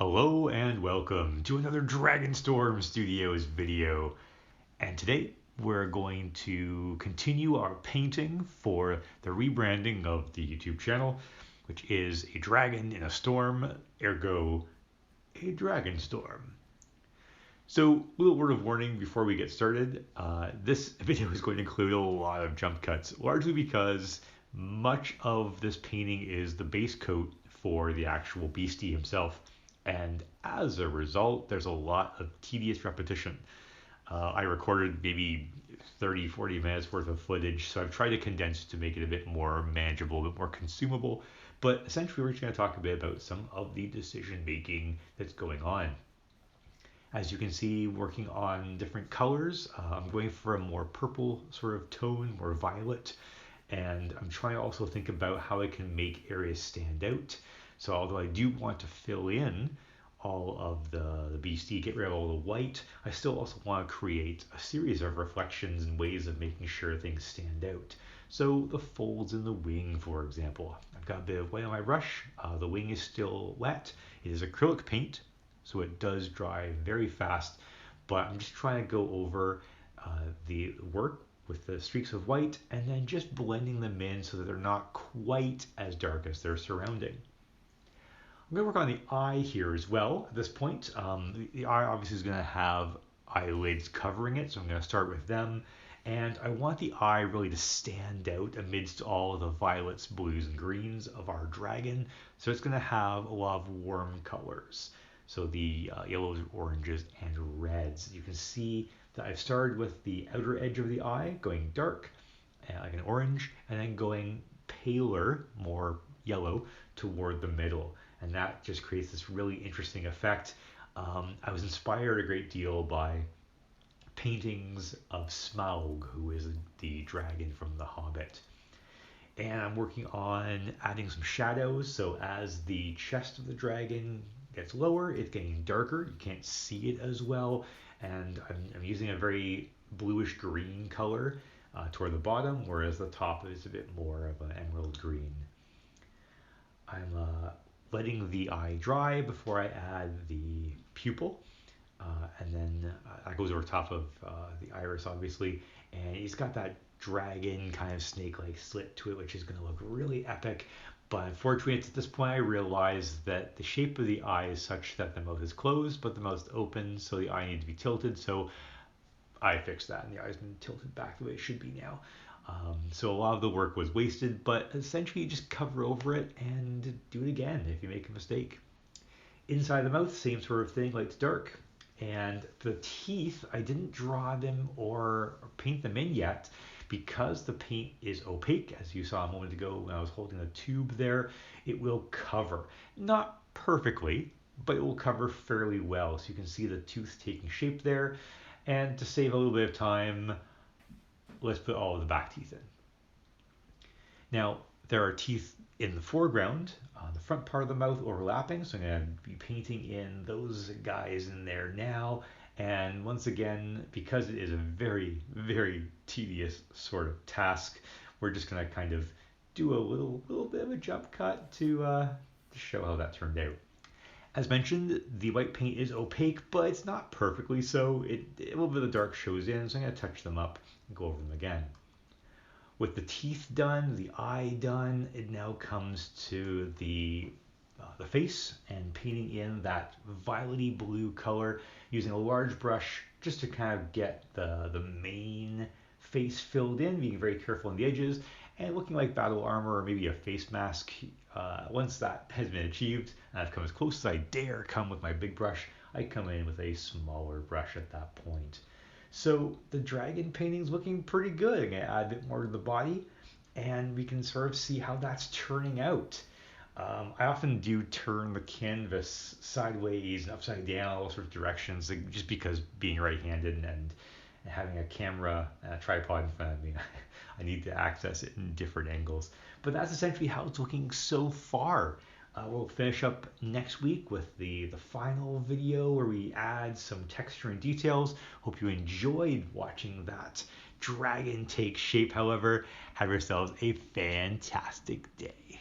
Hello and welcome to another Dragonstorm Studios video. And today we're going to continue our painting for the rebranding of the YouTube channel, which is a dragon in a storm, ergo a Dragonstorm. So, little word of warning before we get started. This video is going to include a lot of jump cuts, largely because much of this painting is the base coat for the actual beastie himself. And as a result, there's a lot of tedious repetition. I recorded maybe 30-40 minutes worth of footage, so I've tried to condense to make it a bit more manageable, a bit more consumable. But essentially, we're just going to talk a bit about some of the decision making that's going on. As you can see, working on different colors, I'm going for a more purple sort of tone, more violet. And I'm trying to also think about how I can make areas stand out. So although I do want to fill in all of the beastie, get rid of all the white, I still also want to create a series of reflections and ways of making sure things stand out. So the folds in the wing, for example. I've got a bit of white on my brush. The wing is still wet. It is acrylic paint, so it does dry very fast. But I'm just trying to go over the work with the streaks of white and then just blending them in so that they're not quite as dark as their surrounding. I'm going to work on the eye here as well at this point. The eye obviously is going to have eyelids covering it, so I'm going to start with them. And I want the eye really to stand out amidst all of the violets, blues, and greens of our dragon. So it's going to have a lot of warm colors. So the yellows, oranges, and reds. You can see that I've started with the outer edge of the eye going dark, like an orange, and then going paler, more yellow, toward the middle. And that just creates this really interesting effect. I was inspired a great deal by paintings of Smaug, who is the dragon from The Hobbit. And I'm working on adding some shadows, so as the chest of the dragon gets lower, it's getting darker. You can't see it as well. And I'm using a very bluish green color toward the bottom, whereas the top is a bit more of an emerald green. I'm letting the eye dry before I add the pupil. And then that goes over top of the iris, obviously. And he's got that dragon kind of snake-like slit to it, which is going to look really epic. But unfortunately, at this point, I realized that the shape of the eye is such that the mouth is closed, but the mouth is open, so the eye needs to be tilted. So I fixed that, and the eye's been tilted back the way it should be now. So a lot of the work was wasted, but essentially you just cover over it and do it again if you make a mistake. Inside the mouth, same sort of thing, light to dark. And the teeth, I didn't draw them or paint them in yet because the paint is opaque, as you saw a moment ago when I was holding the tube there. It will cover, not perfectly, but it will cover fairly well. So you can see the tooth taking shape there. And to save a little bit of time, let's put all of the back teeth in. Now, there are teeth in the foreground, on the front part of the mouth overlapping, so I'm going to be painting in those guys in there now. And once again, because it is a very, very tedious sort of task, we're just going to kind of do a little bit of a jump cut to show how that turned out. As mentioned, the white paint is opaque, but it's not perfectly so. A little bit of the dark shows in, so I'm going to touch them up and go over them again. With the teeth done, the eye done, it now comes to the face and painting in that violety blue color using a large brush just to kind of get the main face filled in, being very careful on the edges and looking like battle armor or maybe a face mask. Once that has been achieved and I've come as close as I dare come with my big brush, I come in with a smaller brush at that point. So the dragon painting's looking pretty good. I'm going to add a bit more to the body and we can sort of see how that's turning out. I often do turn the canvas sideways and upside down, all sorts of directions, just because being right-handed and having a camera and a tripod in front of me, I need to access it in different angles. But that's essentially how it's looking so far. We'll finish up next week with the final video where we add some texture and details. Hope you enjoyed watching that dragon take shape, however. Have yourselves a fantastic day.